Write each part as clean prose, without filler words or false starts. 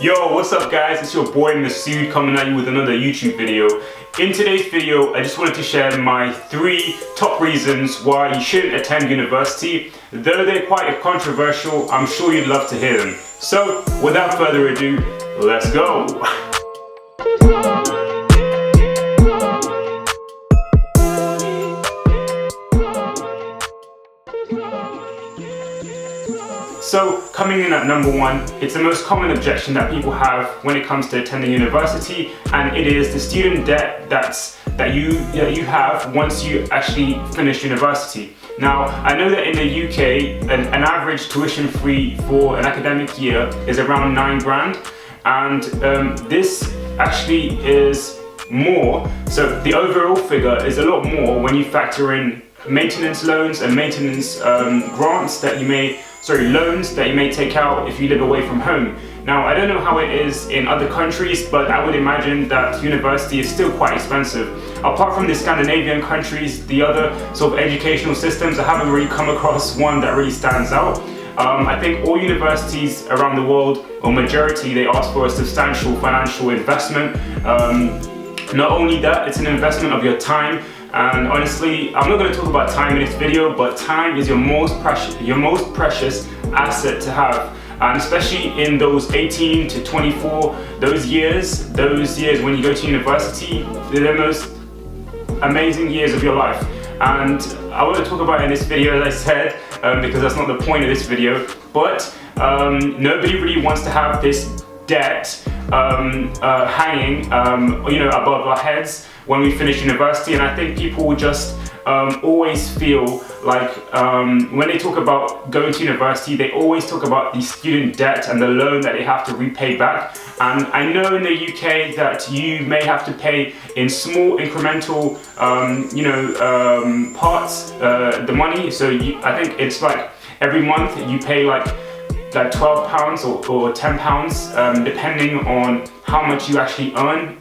Yo, what's up guys? It's your boy Masud coming at you with another YouTube video. In today's video, I just wanted to share my 3 top reasons why you shouldn't attend university. Though they're quite controversial, I'm sure you'd love to hear them. So, without further ado, let's go! So, coming in at number 1, it's the most common objection that people have when it comes to attending university, and it is the student debt that you have once you actually finish university. Now, I know that in the UK, an average tuition fee for an academic year is around 9 grand, and this actually is more. So the overall figure is a lot more when you factor in maintenance loans and maintenance grants that you may loans that you may take out if you live away from home. Now, I don't know how it is in other countries, but I would imagine that university is still quite expensive. Apart from the Scandinavian countries, the other sort of educational systems, I haven't really come across one that really stands out. I think all universities around the world, or majority, they ask for a substantial financial investment. Not only that, it's an investment of your time. And honestly, I'm not going to talk about time in this video, but time is your most precious asset to have. And especially in those 18 to 24, those years when you go to university, they're the most amazing years of your life. And I want to talk about it in this video, as I said, because that's not the point of this video. But nobody really wants to have this debt hanging, above our heads when we finish university. And I think people will just always feel like when they talk about going to university, they always talk about the student debt and the loan that they have to repay back. And I know in the UK that you may have to pay in small incremental parts the money. So I think it's like every month you pay like £12 or £10 depending on how much you actually earn.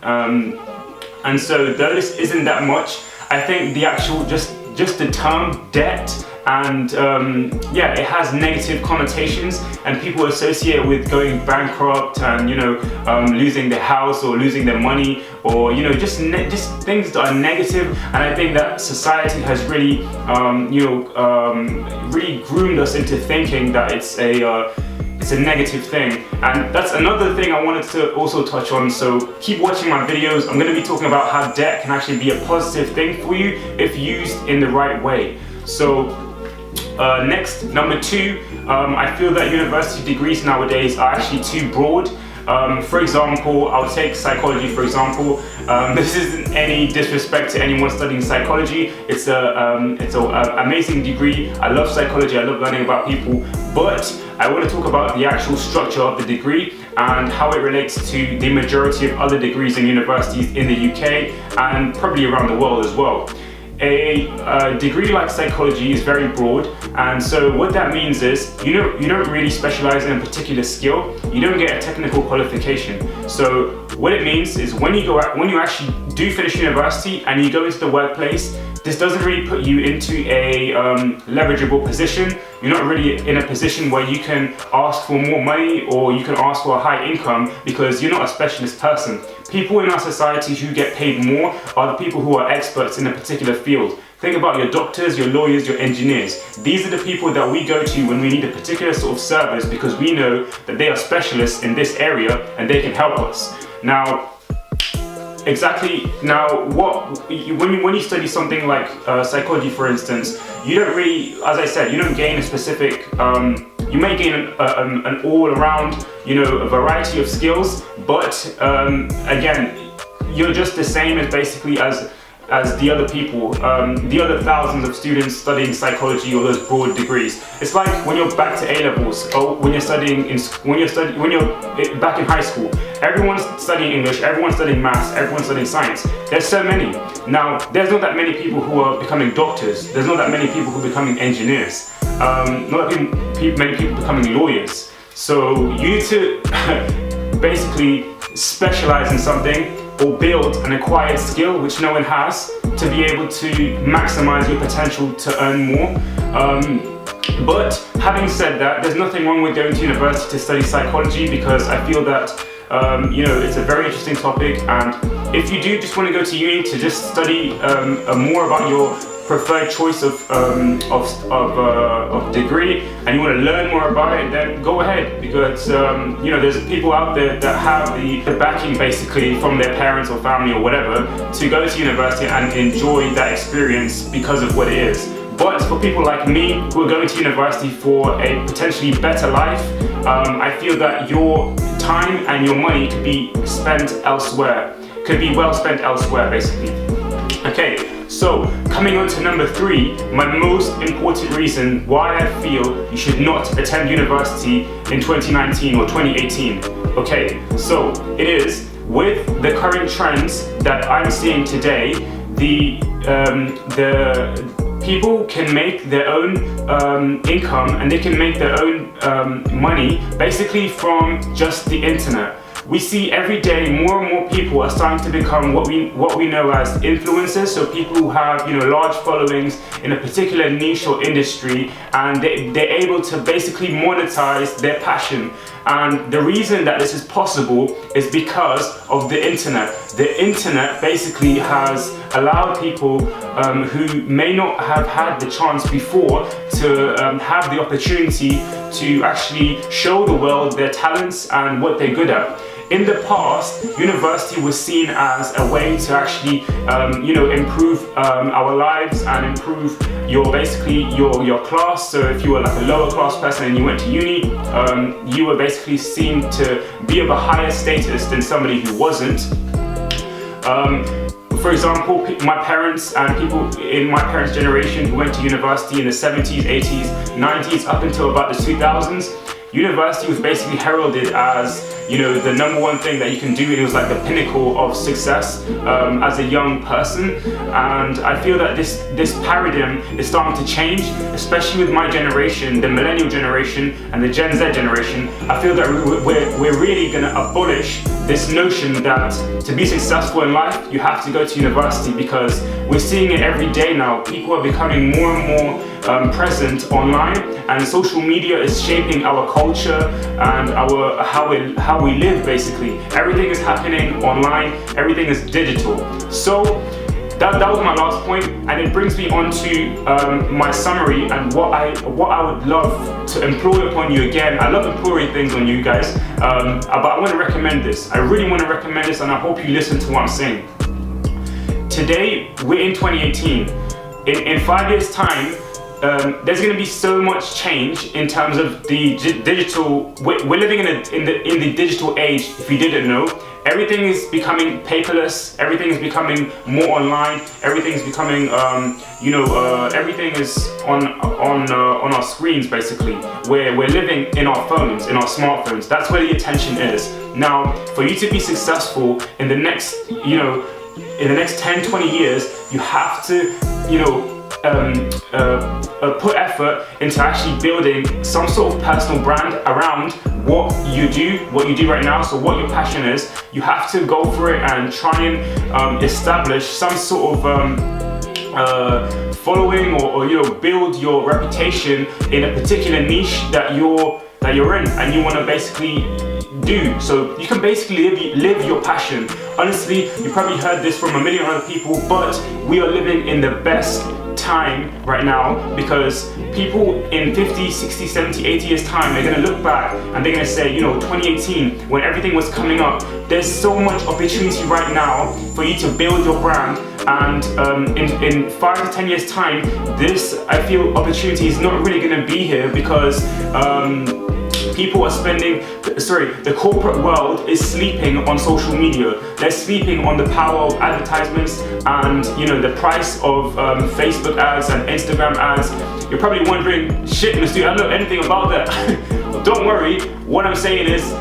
And so though this isn't that much, I think the actual just the term debt and it has negative connotations, and people associate it with going bankrupt and losing their house or losing their money, or just things that are negative. And I think that society has really really groomed us into thinking that it's a negative thing. And that's another thing I wanted to also touch on, so keep watching my videos. I'm going to be talking about how debt can actually be a positive thing for you if used in the right way. So next, number 2, I feel that university degrees nowadays are actually too broad. For example, I'll take psychology for example. This isn't any disrespect to anyone studying psychology. It's an amazing degree. I love psychology, I love learning about people, but I want to talk about the actual structure of the degree and how it relates to the majority of other degrees in universities in the UK and probably around the world as well. A degree like psychology is very broad, and so what that means is you don't really specialize in a particular skill. You don't get a technical qualification. So what it means is when you actually do finish university and you go into the workplace, this doesn't really put you into a leverageable position. You're not really in a position where you can ask for more money or you can ask for a high income because you're not a specialist person. People in our society who get paid more are the people who are experts in a particular field. Think about your doctors, your lawyers, your engineers. These are the people that we go to when we need a particular sort of service because we know that they are specialists in this area and they can help us. Now, when you study something like psychology, for instance, you don't really, as I said, you don't gain a specific, you may gain an all-around, a variety of skills, but again, you're just the same as basically as the other people, the other thousands of students studying psychology or those broad degrees. It's like when you're back to A-levels, or when you're back in high school. Everyone's studying English, everyone's studying maths, everyone's studying science. There's so many. Now, there's not that many people who are becoming doctors. There's not that many people who are becoming engineers. Not that many people becoming lawyers. So you need to basically specialize in something or build an acquired skill which no one has to be able to maximize your potential to earn more. But having said that, there's nothing wrong with going to university to study psychology, because I feel that it's a very interesting topic, and if you do just want to go to uni to just study more about your preferred choice of degree, and you want to learn more about it, then go ahead, because there's people out there that have the backing basically from their parents or family or whatever to go to university and enjoy that experience because of what it is. But for people like me who are going to university for a potentially better life, I feel that your time and your money could be spent elsewhere, could be well spent elsewhere basically. Okay, so coming on to number 3, my most important reason why I feel you should not attend university in 2019 or 2018. Okay, so it is with the current trends that I'm seeing today, the people can make their own income, and they can make their own money basically from just the internet. We see every day more and more people are starting to become what we know as influencers, so people who have large followings in a particular niche or industry, and they're able to basically monetize their passion. And the reason that this is possible is because of the internet. The internet basically has allowed people who may not have had the chance before to have the opportunity to actually show the world their talents and what they're good at. In the past, university was seen as a way to actually, improve our lives and improve your class. So if you were like a lower class person and you went to uni, you were basically seen to be of a higher status than somebody who wasn't. For example, my parents and people in my parents' generation who went to university in the 70s, 80s, 90s, up until about the 2000s, university was basically heralded as the number one thing that you can do. It was like the pinnacle of success as a young person, and I feel that this paradigm is starting to change, especially with my generation, the millennial generation and the Gen Z generation. I feel that we're really going to abolish this notion that to be successful in life you have to go to university, because we're seeing it every day now. People are becoming more and more present online, and social media is shaping our culture and how we live basically. Everything is happening online, everything is digital. So that was my last point, and it brings me on to my summary and what I would love to employ upon you again. I love employing things on you guys, but I want to recommend this. I really want to recommend this, and I hope you listen to what I'm saying. Today, we're in 2018. In 5 years' time, there's going to be so much change in terms of the digital. We're living in the digital age. If you didn't know, everything is becoming paperless. Everything is becoming more online. Everything is becoming, everything is on our screens basically. We're living in our phones, in our smartphones. That's where the attention is. Now, for you to be successful in the next, in the next 10, 20 years, you have to, put effort into actually building some sort of personal brand around what you do right now. So what your passion is, you have to go for it and try and establish some sort of following or build your reputation in a particular niche that you're in and you want to basically do. So you can basically live your passion. Honestly, you probably heard this from a million other people, but we are living in the best time right now, because people in 50, 60, 70, 80 years time, they're going to look back and they're going to say, 2018, when everything was coming up, there's so much opportunity right now for you to build your brand. And in 5 to 10 years time, I feel opportunity is not really going to be here, because people are the corporate world is sleeping on social media. They're sleeping on the power of advertisements and the price of Facebook ads and Instagram ads. You're probably wondering, shit, Masud, I don't know anything about that. Don't worry, what I'm saying is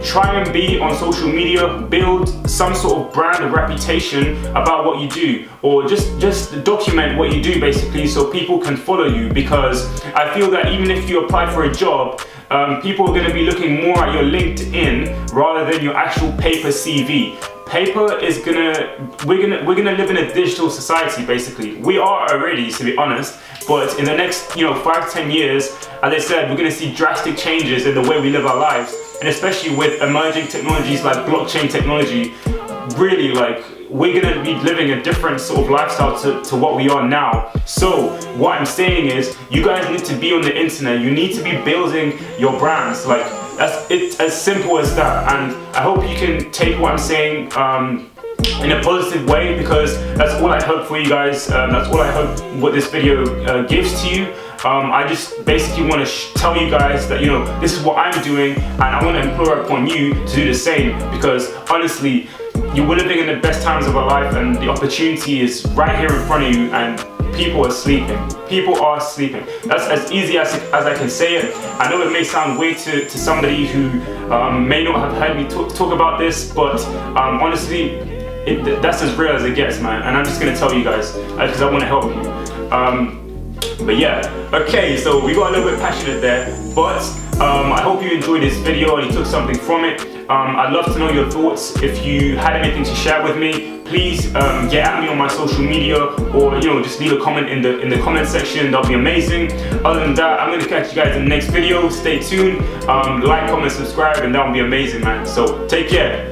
try and be on social media, build some sort of brand or reputation about what you do, or just document what you do basically, so people can follow you. Because I feel that even if you apply for a job, people are going to be looking more at your LinkedIn rather than your actual paper CV. Paper is we're gonna live in a digital society basically. We are already, to be honest, but in the next 5 to 10 years, as I said, we're going to see drastic changes in the way we live our lives, and especially with emerging technologies like blockchain technology. Really, like, we're going to be living a different sort of lifestyle to what we are now. So what I'm saying is, you guys need to be on the internet. You need to be building your brands. Like, that's it, as simple as that. And I hope you can take what I'm saying in a positive way, because that's all I hope for you guys. That's all I hope what this video gives to you. I just basically want to tell you guys that this is what I'm doing, and I want to implore upon you to do the same, because honestly, we're living in the best times of our life, and the opportunity is right here in front of you, and people are sleeping. People are sleeping. That's as easy as I can say it. I know it may sound weird to somebody who may not have heard me talk about this, but honestly, that's as real as it gets, man. And I'm just gonna tell you guys because I want to help you. But yeah, okay, so we got a little bit passionate there, but I hope you enjoyed this video and you took something from it. I'd love to know your thoughts. If you had anything to share with me, please get at me on my social media, or just leave a comment in the comment section. That'll be amazing. Other than that, I'm gonna catch you guys in the next video. Stay tuned, like, comment, subscribe, and that'll be amazing, man. So take care.